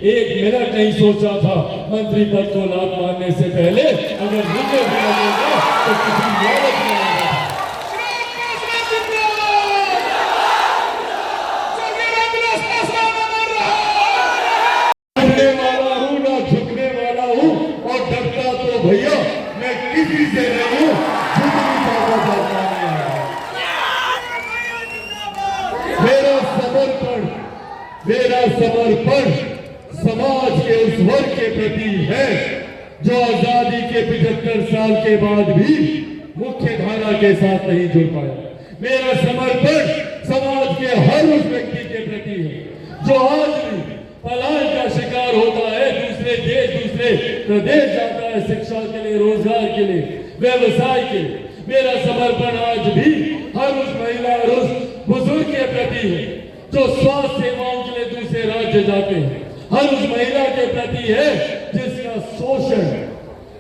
एक मिनट नहीं सोचा था मंत्री पद को लात मारने से पहले अगर मुझे भी लगेगा तो किसी लालच में लगेगा। झुकने वाला हूँ ना झुकने वाला हूँ, और डरता तो भैया मैं किसी से नहीं हूँ, झुकने का डरता नहीं। मेरा समर्पण समाज के उस वर्ग के प्रति है जो आजादी के 75 साल के बाद भी मुख्य धारा के साथ नहीं जुड़ पाया। मेरा समर्पण समाज के हर उस व्यक्ति के प्रति है जो आज भी पलायन का शिकार होता है, दूसरे देश दूसरे प्रदेश जाता है शिक्षा के लिए, रोजगार के लिए, व्यवसाय के लिए। मेरा समर्पण आज भी हर उस महिला और उस बुजुर्ग के प्रति है जो स्वास्थ्य सेवाओं के लिए दूसरे राज्य जाते हैं, हर उस महिला के प्रति है जिसका शोषण,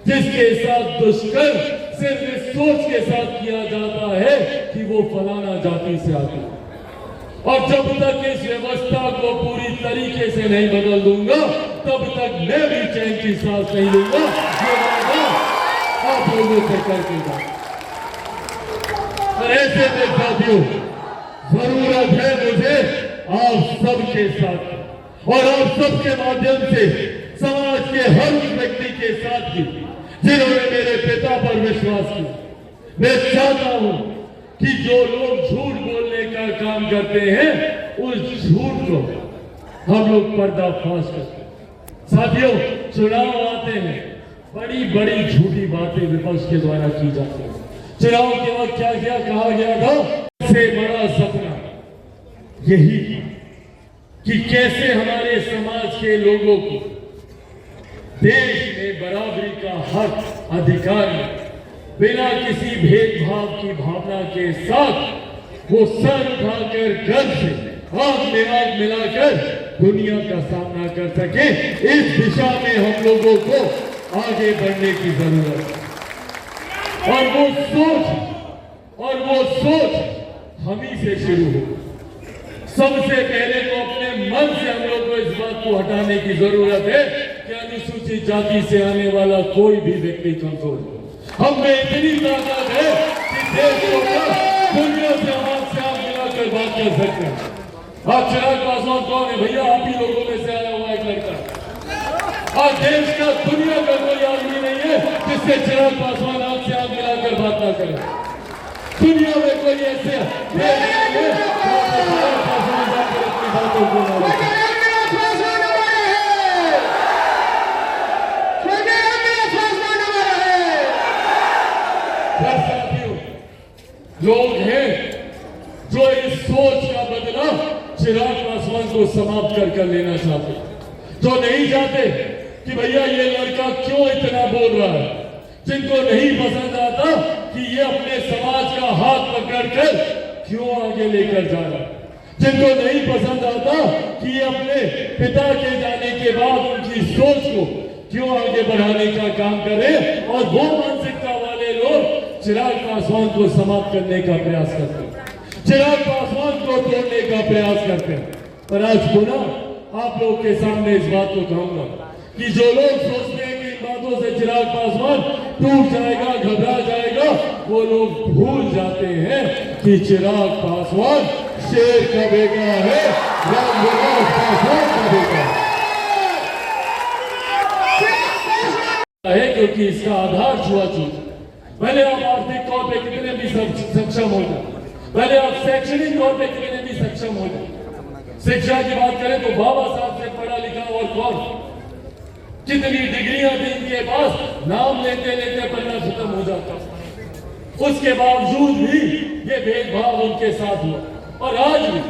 जिसके साथ दुष्कर्म सिर्फ इस सोच के साथ किया जाता है कि वो फलाना जाति से आते हैं। और जब तक इस व्यवस्था को पूरी तरीके से नहीं बदल दूंगा तब तक मैं भी चैन की सांस नहीं लूंगा। आप लोगों से करके जाए। और ऐसे में साथियों जरूरत है मुझे आप सबके साथ और आप सबके माध्यम से समाज के हर उस व्यक्ति के साथ भी जिन्होंने मेरे पिता पर विश्वास किया। मैं चाहता हूं कि जो लोग झूठ बोलने का काम करते हैं उस झूठ को हम लोग पर्दाफाश करते हैं। साथियों चुनाव आते हैं, बड़ी बड़ी झूठी बातें विपक्ष के द्वारा की जाती है। चुनाव के वक्त क्या क्या कहा गया था, सबसे बड़ा सपना यही कि कैसे हमारे समाज के लोगों को देश में बराबरी का हक अधिकार बिना किसी भेदभाव की भावना के साथ वो सर उठाकर गर्व से आग में आग मिलाकर दुनिया का सामना कर सके। इस दिशा में हम लोगों को आगे बढ़ने की जरूरत है और वो सोच हम ही से शुरू हो। सबसे पहले तो अपने मन से हम लोग को इस बात को हटाने की जरूरत है कि अनुसूचित जाति से आने वाला कोई भी व्यक्ति कमजोर हो। हम में इतनी ताकत है कि देश को दुनिया से हाथ से हाथ मिलाकर बात कर सकते हैं। आज चिराग पासवान कौन है भैया? आप ही लोगों में से आया हुआ एक लड़का। आज देश का दुनिया का कोई आदमी नहीं है जिससे चिराग पासवान हाथ से हाथ मिलाकर बात ना करे। दुनिया में कोई ऐसे अपनी बातों को लोग हैं जो इस सोच का बदला चिराग पासवान को समाप्त कर लेना चाहते, जो नहीं चाहते कि भैया ये लड़का क्यों इतना बोल रहा है, जिनको नहीं पसंद आता कि ये अपने समाज का हाथ पकड़कर क्यों आगे लेकर जा रहा है, जिनको नहीं पसंद आता कि ये अपने पिता के जाने के बाद उनकी सोच को क्यों आगे बढ़ाने का काम करे, और वो मानसिकता वाले लोग चिराग पासवान को समाप्त करने का प्रयास करते हैं, चिराग पासवान को तोड़ने का प्रयास करते हैं। पर आज पुनः आप लोग के सामने इस बात को कहूंगा कि जो लोग सोचते हैं कि इन बातों से चिराग पासवान टूट जाएगा, घबरा जाएगा, वो लोग भूल जाते हैं कि चिराग पासवान शेर का बेटा है, रामविलास पासवान का बेटा है, क्योंकि इसका आधार छुआछूत। भले आप आर्थिक तौर पे कितने भी सक्षम हो जाए, भले आप शैक्षणिक तौर पे कितने भी सक्षम हो जाए, शिक्षा की बात करें तो बाबा साहब से पढ़ा लिखा और कौन, कितनी डिग्रियां थी इनके पास, नाम लेते लेते पढ़ना खत्म हो जाता, उसके बावजूद भी ये भेदभाव उनके साथ हुआ। और आज भी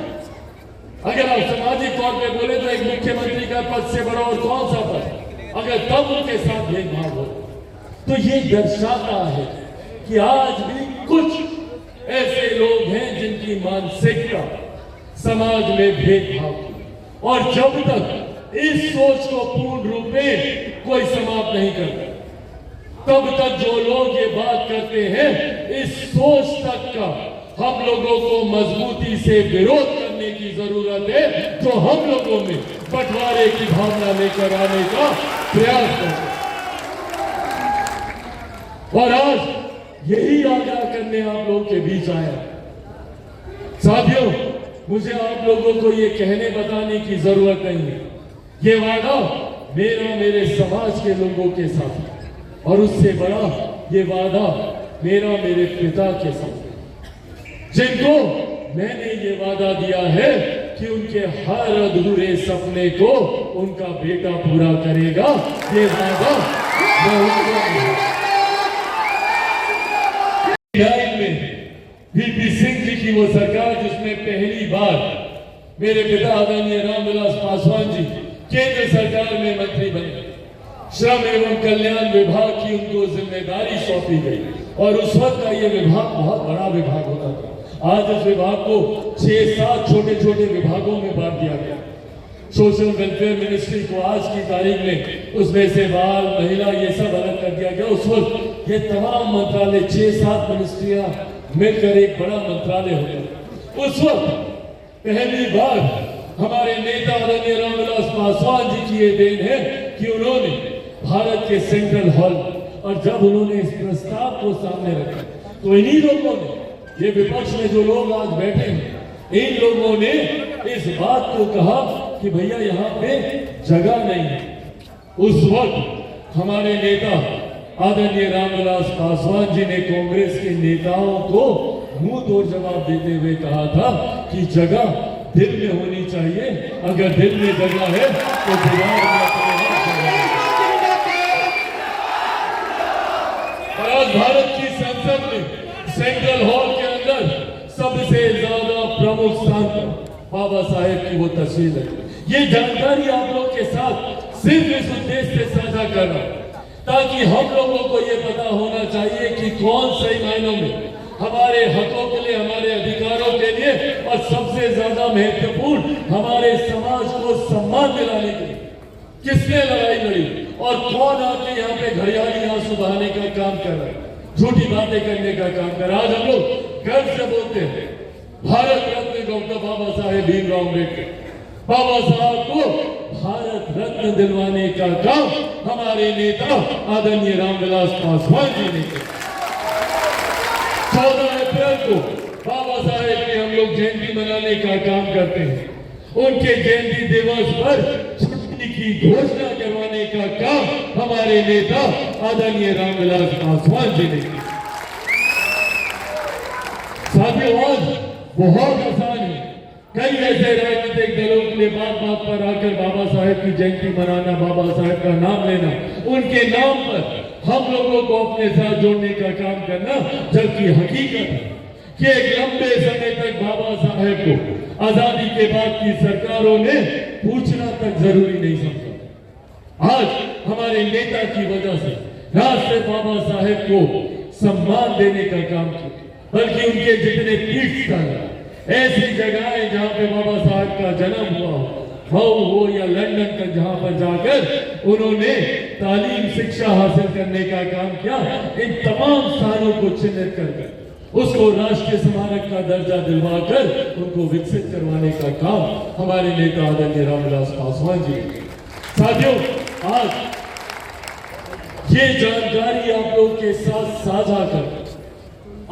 अगर आप सामाजिक तौर पे बोले तो एक मुख्यमंत्री का पद से बड़ा और कौन सा पद, अगर तब उनके साथ भेदभाव हो तो ये दर्शाता है कि आज भी कुछ ऐसे लोग हैं जिनकी मानसिकता समाज में भेदभाव की, और जब तक इस सोच को पूर्ण रूप में कोई समाप्त नहीं करता तब तक जो लोग ये बात करते हैं इस सोच तक का हम लोगों को मजबूती से विरोध करने की जरूरत है, जो हम लोगों में बंटवारे की भावना लेकर आने का प्रयास करते। और आज यही आग्रह करने आप लोगों के बीच आया। साथियों, मुझे आप लोगों को ये कहने बताने की जरूरत नहीं है, ये वादा मेरा मेरे समाज के लोगों के साथ है, और उससे बड़ा ये वादा मेरा मेरे पिता के साथ है, जिनको मैंने ये वादा दिया है कि उनके हर अधूरे सपने को उनका बेटा पूरा करेगा। ये वादा मैं उनको में वीपी सिंह जी की वो सरकार, जिसमें पहली बार मेरे पिता आदरणीय रामविलास पासवान जी केंद्र सरकार में मंत्री बने, श्रम एवं कल्याण विभाग की उनको जिम्मेदारी सौंपी गई, और उस वक्त का ये विभाग बहुत बड़ा विभाग होता था। आज इस विभाग को 6-7 छोटे छोटे विभागों में बांट दिया गया। सोशल वेलफेयर मिनिस्ट्री को आज की तारीख में उसमें से बाल, महिला, ये सब अलग कर दिया गया। उस वक्त ये तमाम मंत्रालय 6-7 मिनिस्ट्रियां मिलकर एक बड़ा मंत्रालय होता। उस वक्त पहली बार हमारे नेता आदरणीय रामविलास पासवान जी की ये देन है कि उन्होंने भारत के सेंट्रल हॉल, और जब उन्होंने इस प्रस्ताव को सामने रखा तो इन्हीं लोगों ने, ये विपक्ष में जो लोग आज बैठे हैं, इन लोगों ने इस बात को कहा कि भैया यहाँ पे जगह नहीं है। उस वक्त हमारे नेता आदरणीय रामविलास पासवान जी ने कांग्रेस के नेताओं को मुंह तोड़ जवाब देते हुए कहा था कि जगह दिल में होनी चाहिए, अगर दिल में जगह है तो दीवार और आज भारत की संसद में सेंट्रल हॉल के अंदर सबसे ज्यादा प्रमुख स्थान पर बाबा साहेब की वो तस्वीर है। ये जानकारी आप लोग के साथ सिर्फ इस उद्देश्य से साझा कर रहा हूं ताकि हम लोगों को ये पता होना चाहिए कि कौन सही मायनों में हमारे हकों के लिए, हमारे अधिकारों के लिए, और सबसे ज्यादा महत्वपूर्ण हमारे समाज को सम्मान दिलाने के लिए किसने लड़ाई लड़ी, और कौन आके यहाँ पे घड़ियाली आंसू बहाने का काम कर रहा है, झूठी बातें करने का काम कर रहा है। आज हम लोग गर्व से बोलते हैं भारत रत्न डॉक्टर बाबा साहेब भीमराव अम्बेडकर, बाबा साहब को भारत रत्न दिलवाने का काम हमारे नेता आदरणीय रामविलास पासवान जी ने किया। 14 अप्रैल को बाबा साहेब की हम लोग जयंती मनाने का काम करते हैं। उनके जयंती दिवस पर छुट्टी की घोषणा करवाने का काम हमारे नेता आदरणीय रामविलास पासवान जी ने किया। साथियों, आज बहुत आसान है कई ऐसे राजनीतिक दलों के लिए बात बात पर आकर बाबा साहेब की जयंती मनाना, बाबा साहेब का नाम लेना, उनके नाम पर हम लोगों को अपने साथ जोड़ने का काम करना, जबकि हकीकत है कि एक लंबे समय तक बाबा साहेब को आजादी के बाद की सरकारों ने पूछना तक जरूरी नहीं समझा। आज हमारे नेता की वजह से राष्ट्र बाबा साहेब को सम्मान देने का काम किया, बल्कि उनके जितने तीर्थ स्थल, ऐसी जगहें जहां पे बाबा साहब का जन्म हुआ हो या लंदन तक, जहां पर जाकर उन्होंने तालीम शिक्षा हासिल करने का काम किया, इन तमाम स्थानों को चिन्हित कर उसको राष्ट्रीय स्मारक का दर्जा दिलवाकर उनको विकसित करवाने का काम हमारे नेता आदरणीय रामविलास पासवान जी ने। साथियों, आज ये जानकारी आप लोगों के साथ साझा कर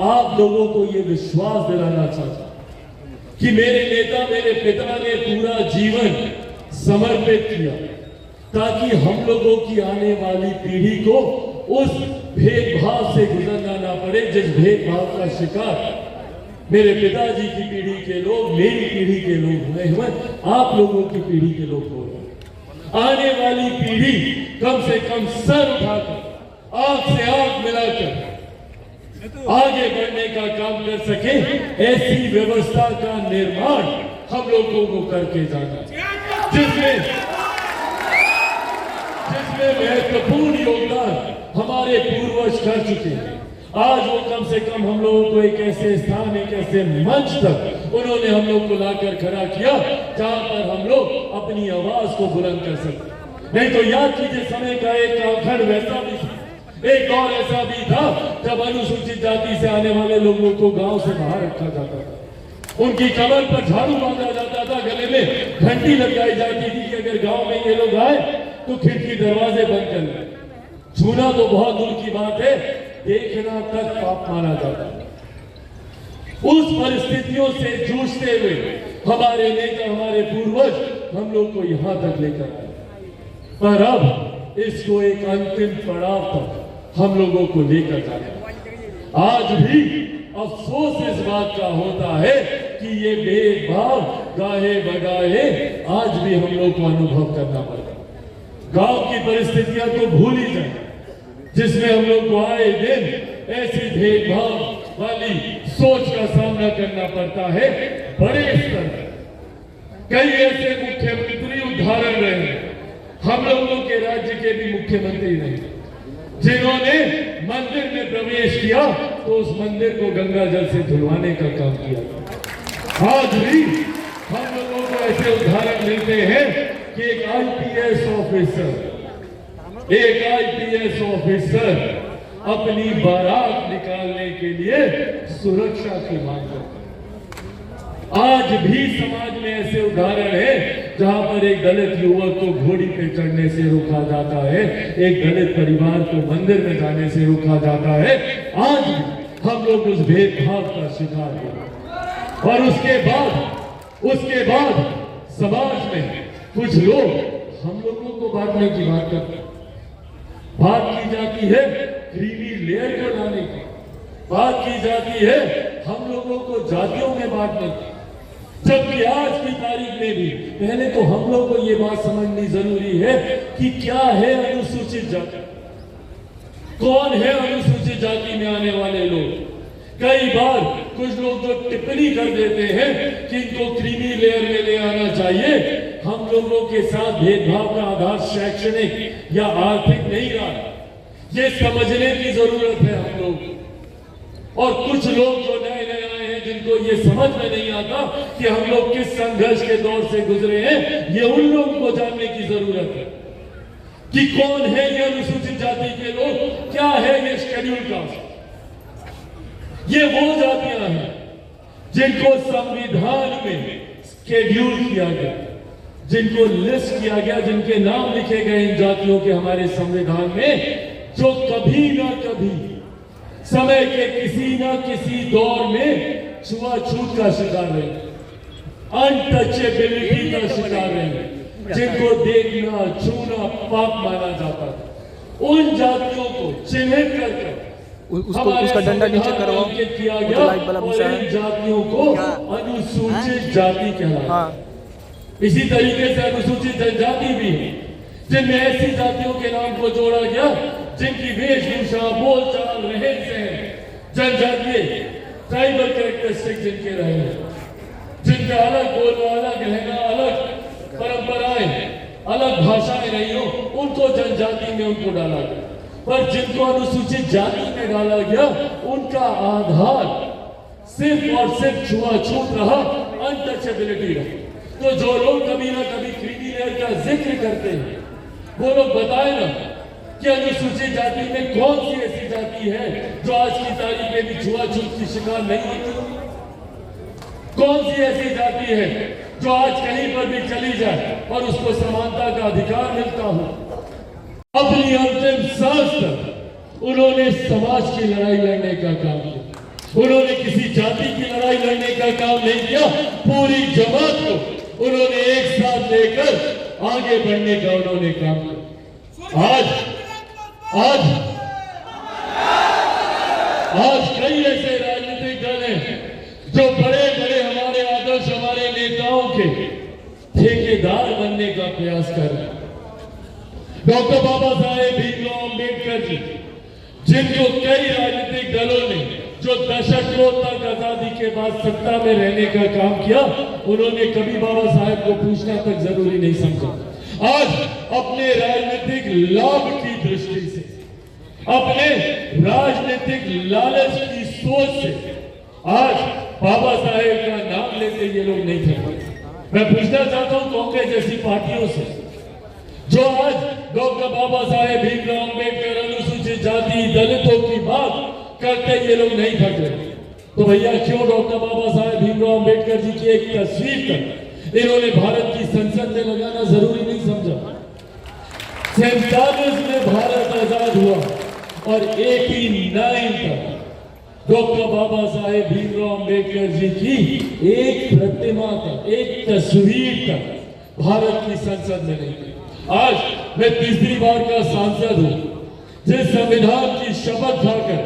आप लोगों को ये विश्वास दिलाना चाहता कि मेरे नेता, मेरे पिता ने पूरा जीवन समर्पित किया ताकि हम लोगों की आने वाली पीढ़ी को उस भेदभाव से गुजरना ना पड़े जिस भेदभाव का शिकार मेरे पिताजी की पीढ़ी के लोग, मेरी पीढ़ी के लोग हुए हैं, आप लोगों की पीढ़ी के लोग हो रहे। आने वाली पीढ़ी कम से कम सर उठाकर, आंख से आंख मिलाकर आगे बढ़ने का काम कर सके, ऐसी व्यवस्था का निर्माण हम लोगों को करके जाना, जिसमें महत्वपूर्ण योगदान हमारे पूर्वज कर चुके हैं। आज वो कम से कम हम लोगों को एक ऐसे स्थान, एक ऐसे मंच तक उन्होंने हम लोग को लाकर खड़ा किया जहां पर हम लोग अपनी आवाज को बुलंद कर सकते। नहीं तो याद कीजिए, समय का एक कालखंड वैसा भी एक दौर ऐसा भी था जब अनुसूचित जाति से आने वाले लोगों को गांव से बाहर रखा जाता था, उनकी कमर पर झाड़ू बांधा जाता था, गले में घंटी लगाई जाती थी कि अगर गांव में ये लोग आए तो खिड़की दरवाजे बंद कर लें। छूना तो बहुत दूर की बात है, देखना तक पाप माना जाता है। उस परिस्थितियों से जूझते हुए हमारे नेता, हमारे पूर्वज हम लोग को यहां तक लेकर आए, पर अब इसको एक अंतिम पड़ाव तक हम लोगों को लेकर जाए। आज भी अफसोस इस बात का होता है कि ये भेदभाव गाहे बगाहे आज भी हम लोग को अनुभव करना पड़ता है। गांव की परिस्थितियां तो भूल ही जाए, जिसमें हम लोग को आए दिन ऐसी भेदभाव वाली सोच का सामना करना पड़ता है। बड़े स्तर पर कई ऐसे मुख्यमंत्री उदाहरण रहे, हम लोगों के राज्य के भी मुख्यमंत्री रहे, जिन्होंने मंदिर में प्रवेश किया तो उस मंदिर को गंगा जल से धुलवाने का काम किया। आज भी हम लोगों को ऐसे उदाहरण मिलते हैं कि एक आईपीएस ऑफिसर अपनी बारात निकालने के लिए सुरक्षा की मांग करते हैं। आज भी समाज में ऐसे उदाहरण है जहां पर एक दलित युवक को घोड़ी पे चढ़ने से रोका जाता है, एक दलित परिवार को मंदिर में जाने से रोका जाता है। आज भी हम लोग उस भेदभाव का शिकार हैं। और उसके बाद समाज में कुछ लोग हम लोगों को बांटने की बात करते हैं। बात की जाती है क्रीमी लेयर को लाने की, बात की जाती है हम लोगों को जातियों में बांटने की, जबकि आज की तारीख में भी पहले तो हम लोग को ये बात समझनी जरूरी है कि क्या है अनुसूचित जाति, कौन है अनुसूचित जाति में आने वाले लोग। कई बार कुछ लोग जो टिप्पणी कर देते हैं कि इनको क्रीमी लेयर में ले आना चाहिए। हम लोगों के साथ भेदभाव का आधार शैक्षणिक या आर्थिक नहीं रहा, ये समझने की जरूरत है हम लोग। और कुछ लोग जो नए नए आए हैं जिनको ये समझ में नहीं आता कि हम लोग किस संघर्ष के दौर से गुजरे हैं, ये उन लोगों को जानने की जरूरत है कि कौन है ये अनुसूचित जाति के लोग, क्या है ये शेड्यूल कास्ट। ये वो जातियां हैं जिनको संविधान में शेड्यूल किया गया, जिनको लिस्ट किया गया, जिनके नाम लिखे गए इन जातियों के हमारे संविधान में, जो कभी ना कभी समय के किसी ना किसी दौर में छुआछूत का शिकार रहे, अनटचेबिलिटी का शिकार रहे, जिनको देखना छूना पाप माना जाता था। उन जातियों को चिन्हित करके उसका डंडा नीचे करवाओ, किया गया और इन जातियों को अनुसूचित जाति कहलाता। हाँ। इसी तरीके से अनुसूचित जनजाति भी है, जिनमें ऐसी जातियों के नाम को जोड़ा गया जिनकी वेशभूषा, बोलचाल, रहन सहन जनजातीय ट्राइबल कैरेक्टरिस्टिक जिनके रहे, जिनका अलग बोलना, अलग रहना, अलग परंपराएं, अलग भाषाएं रही हो, उनको जनजाति में उनको डाला गया। पर जिनको अनुसूचित जाति में डाला गया उनका आधार सिर्फ और सिर्फ छुआछूत रहा, अनटचेबिलिटी रहा। तो जो लोग कभी ना कभी क्रीमी लेयर का जिक्र करते हैं, वो लोग बताए ना कि अनुसूचित जाति में कौन सी ऐसी जाति है जो आज की तारीख में भी छुआछूत की शिकार नहीं होती। कौन सी ऐसी जाति है जो आज कहीं पर भी चली जाए और उसको समानता का अधिकार मिलता हो। अपनी अंतिम सांस तक उन्होंने समाज की लड़ाई लड़ने का काम किया, उन्होंने किसी जाति की लड़ाई लड़ने का काम नहीं किया, पूरी जमात को उन्होंने एक साथ लेकर आगे बढ़ने का उन्होंने काम किया। आज कई ऐसे राजनीतिक दल हैं जो बड़े बड़े हमारे आदर्श, हमारे नेताओं के ठेकेदार बनने का प्रयास कर रहे हैं। डॉक्टर बाबा साहेब भीमराव अंबेडकर जी, जिनको कई राजनीतिक दलों ने जो दशकों तक आजादी के बाद सत्ता में रहने का काम किया, उन्होंने कभी बाबा साहेब को पूछना तक जरूरी नहीं समझा। आज अपने राजनीतिक लाभ की दृष्टि से, अपने राजनीतिक लालच की सोच से आज बाबा साहेब का नाम लेते ये लोग नहीं थे। मैं पूछना चाहता हूं कांग्रेस जैसी पार्टियों से, जो आज डॉक्टर बाबा साहेब भीमराव अंबेडकर अनुसूचित अनुसूचित जाति दलितों की बात करते ये लोग नहीं थक रहे। तो भैया क्यों डॉक्टर बाबा साहेब भीमराव अंबेडकर जी की एक तस्वीर तक इन्होंने भारत की संसद में लगाना जरूरी नहीं समझा? 47 में भारत आजाद हुआ और 89 तक डॉक्टर बाबा साहेब भीमराव अंबेडकर जी की एक प्रतिमा तक, एक तस्वीर तक भारत की संसद में नहीं थी। आज मैं तीसरी बार का सांसद हूं। जिस संविधान की शपथ खाकर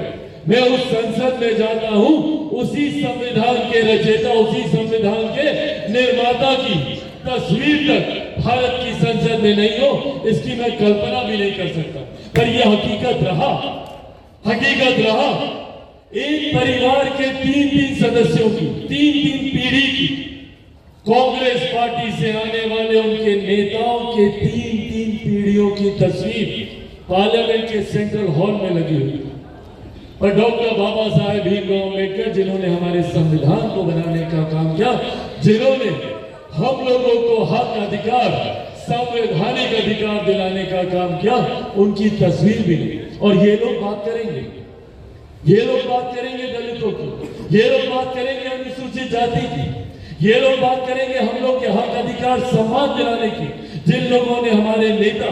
मैं उस संसद में जाता हूं, उसी संविधान के रचयिता, उसी संविधान के निर्माता की तस्वीर तक भारत की संसद में नहीं हो, इसकी मैं कल्पना भी नहीं कर सकता। पर यह हकीकत रहा, हकीकत रहा। एक परिवार के 3-3 सदस्यों की, 3-3 पीढ़ी की, कांग्रेस पार्टी से आने वाले उनके नेताओं के 3-3 पीढ़ियों की तस्वीर पार्लियामेंट के सेंट्रल हॉल में लगी हुई। पर डॉक्टर बाबा साहेब भीमराव अंबेडकर, जिन्होंने हमारे संविधान को बनाने का काम किया, जिन्होंने हम लोगों को हक, अधिकार, संवैधानिक अधिकार दिलाने का काम किया, उनकी तस्वीर भी नहीं। और ये लोग बात करेंगे, ये लोग बात करेंगे दलितों की, ये लोग बात करेंगे अनुसूचित जाति की, ये लोग बात करेंगे हम लोग के हक, अधिकार, सम्मान दिलाने की। जिन लोगों ने हमारे नेता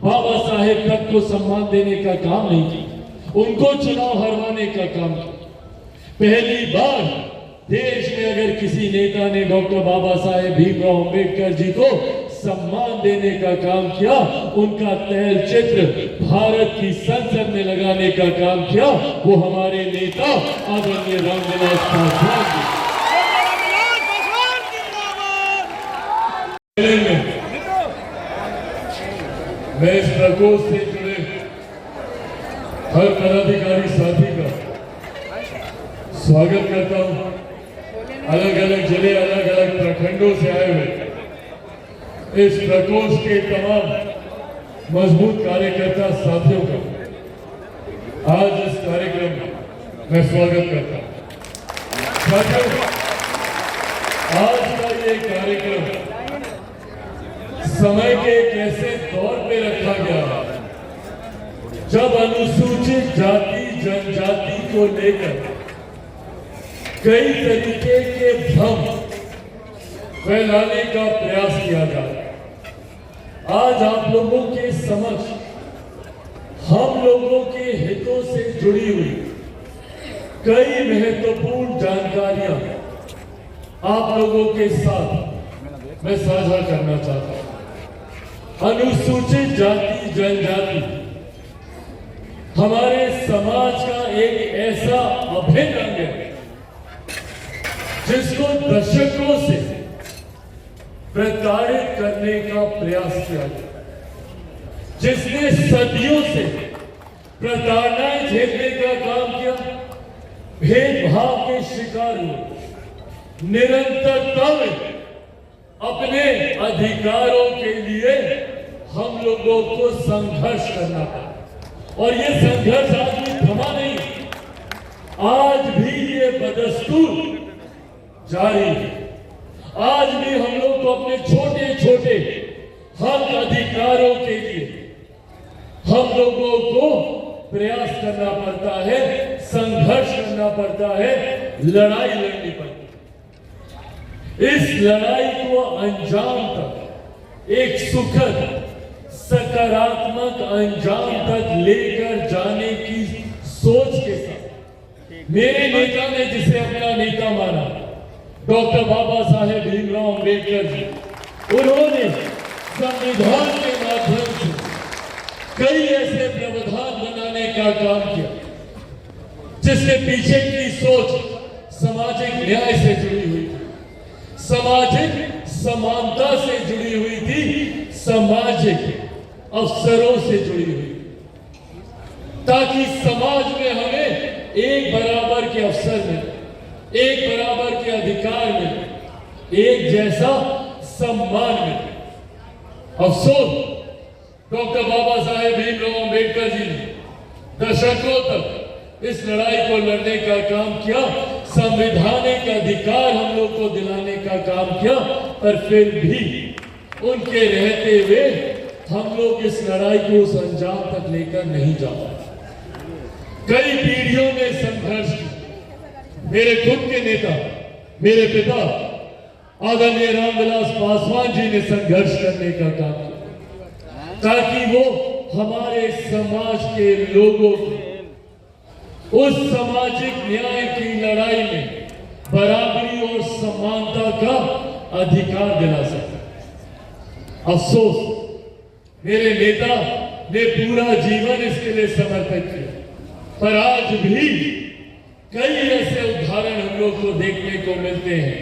बाबा साहेब तक को सम्मान देने का काम नहीं किया, उनको चुनाव हरवाने का काम किया। पहली बार देश में अगर किसी नेता ने डॉक्टर बाबा साहेब भीमराव अंबेडकर जी को सम्मान देने का काम किया, उनका तैल चित्र भारत की संसद में लगाने का काम किया, वो हमारे नेता आदरणीय रामविलास पासवान जी। मैं इस प्रकोष्ठ से जुड़े हर पदाधिकारी साथी का स्वागत करता हूं। अलग अलग जिले, अलग अलग प्रखंडों से आए हुए इस प्रकोष्ठ के तमाम मजबूत कार्यकर्ता साथियों का आज इस कार्यक्रम में मैं स्वागत करता हूं। साथियों, आज का ये कार्यक्रम समय के एक ऐसे दौर पे रखा गया है जब अनुसूचित जाति जनजाति को लेकर कई तरीके के भ्रम फैलाने का प्रयास किया जा रहा है। आज आप लोगों के समक्ष हम लोगों के हितों से जुड़ी हुई कई महत्वपूर्ण जानकारियां आप लोगों के साथ मैं साझा करना चाहता हूं। अनुसूचित जाति जनजाति हमारे समाज का एक ऐसा अभिन्न अंग है जिसको दशकों से प्रताड़ित करने का प्रयास किया गया, जिसने सदियों से प्रताड़नाएं झेलने का काम किया, भेदभाव के शिकार हुए, निरंतरता में अपने अधिकारों के लिए हम लोगों को संघर्ष करना पड़ा। और ये संघर्ष आज भी थमा नहीं, आज भी ये बदस्तूर जारी है। आज भी हम लोग को अपने छोटे छोटे हक अधिकारों के लिए हम लोगों को प्रयास करना पड़ता है, संघर्ष करना पड़ता है, लड़ाई लड़नी पड़ती है। इस लड़ाई को अंजाम तक, एक सुखद सकारात्मक अंजाम तक लेकर जाने की सोच के साथ मेरे नेता ने, जिसे अपना नेता माना, डॉक्टर बाबा साहेब भीमराव अंबेडकर जी, उन्होंने संविधान के माध्यम से कई ऐसे प्रावधान बनाने का काम किया जिसके पीछे की सोच सामाजिक न्याय से जुड़ी हुई थी, सामाजिक समानता से जुड़ी हुई थी, सामाजिक अवसरों से जुड़ी हुई, ताकि समाज में हमें एक बराबर के अवसर मिले, एक बराबर के अधिकार मिले, एक जैसा सम्मान मिले। अफसोस डॉक्टर बाबा साहेब भीमराव अंबेडकर जी ने दशकों तक इस लड़ाई को लड़ने का काम किया, संवैधानिक अधिकार हम लोग को दिलाने का काम किया, पर फिर भी उनके रहते हुए हम लोग इस लड़ाई को उस अंजाम तक लेकर नहीं जा पाए। कई पीढ़ियों ने संघर्ष किया। मेरे खुद के नेता, मेरे पिता आदरणीय रामविलास पासवान जी ने संघर्ष करने का काम किया ताकि वो हमारे समाज के लोगों को उस सामाजिक न्याय की लड़ाई में बराबरी और समानता का अधिकार दिला सके। अफसोस, मेरे नेता ने पूरा जीवन इसके लिए समर्पित किया, पर आज भी कई ऐसे उदाहरण हम लोग को देखने को मिलते हैं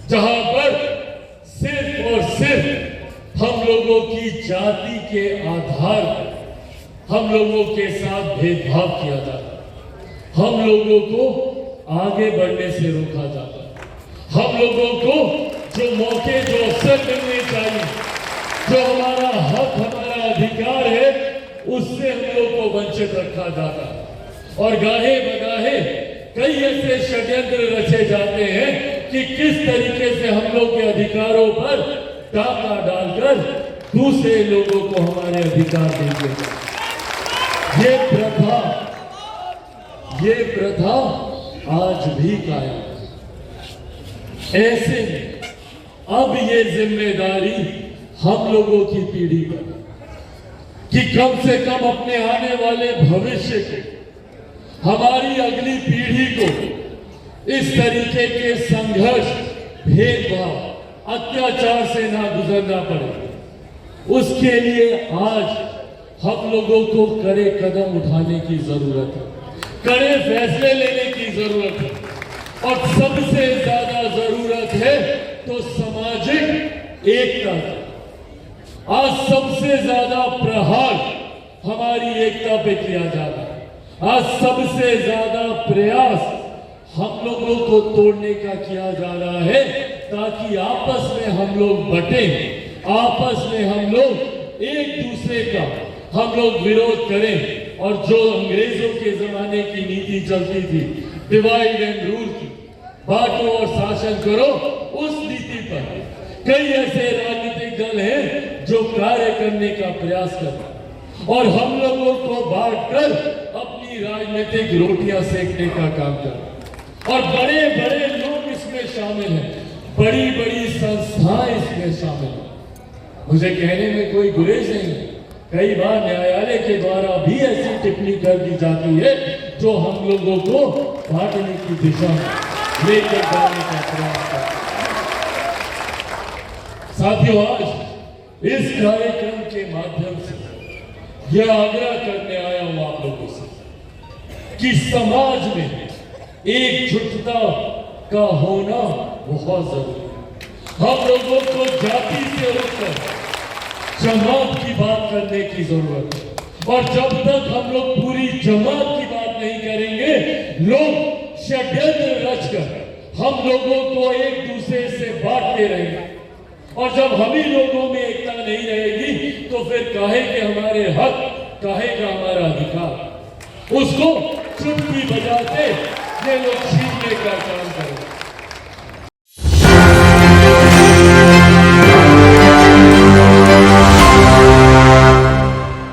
जहां पर सिर्फ और सिर्फ हम लोगों की जाति के आधार पर हम लोगों के साथ भेदभाव किया जाता है, हम लोगों को आगे बढ़ने से रोका जाता है, हम लोगों को जो मौके, जो अवसर मिलने चाहिए, जो हमारा हक, हमारा अधिकार है, उससे हम लोग को वंचित रखा जाता है। और गाहे बगाहे कई ऐसे षड्यंत्र रचे जाते हैं कि किस तरीके से हम लोग के अधिकारों पर डाका डालकर दूसरे लोगों को हमारे अधिकार देंगे। ये प्रथा आज भी कायम है। ऐसे में अब ये जिम्मेदारी हम लोगों की पीढ़ी पर कि कम से कम अपने आने वाले भविष्य के, हमारी अगली पीढ़ी को इस तरीके के संघर्ष, भेदभाव, अत्याचार से ना गुजरना पड़े। उसके लिए आज हम लोगों को कड़े कदम उठाने की जरूरत है, कड़े फैसले लेने की जरूरत है और सबसे ज्यादा जरूरत है तो सामाजिक एकता की। आज सबसे ज्यादा प्रहार हमारी एकता पे किया जा रहा है। आज सबसे ज्यादा प्रयास हम लोगों को तोड़ने का किया जा रहा है ताकि आपस में हम लोग बटे, आपस में हम लोग एक दूसरे का हम लोग विरोध करें। और जो अंग्रेजों के जमाने की नीति चलती थी, डिवाइड एंड रूल की, बांटो और शासन करो, उस नीति पर कई ऐसे राजनीतिक दल हैं जो कार्य करने का प्रयास कर रहे हैं और हम लोगों को बांटकर अपनी राजनीतिक रोटियां सेकने का काम कर रहे हैं। और बड़े बड़े लोग इसमें शामिल हैं, बड़ी बड़ी संस्थाएं इसमें शामिल हैं। मुझे कहने में कोई गुरेज नहीं है, कई बार न्यायालय के द्वारा भी ऐसी टिप्पणी कर दी जाती है जो हम लोगों को बांटने की दिशा में लेकर जाने का प्रयास करते हैं। साथियों, आज इस कार्यक्रम के माध्यम से यह आग्रह करने आया हूं आप लोगों से कि समाज में एकजुटता का होना बहुत जरूरी है। हम लोगों को जाति से उठकर जमात की बात करने की जरूरत है और जब तक हम लोग पूरी जमात की बात नहीं करेंगे, लोग षड्यंत्र रचकर हम लोगों को एक दूसरे से बांटते रहेंगे। और जब हम ही लोगों में एकता नहीं रहेगी तो फिर काहे के हमारे हक, काहे का हमारा अधिकार, उसको चुटकी बजाते ये लोग छीनने का काम करेंगे।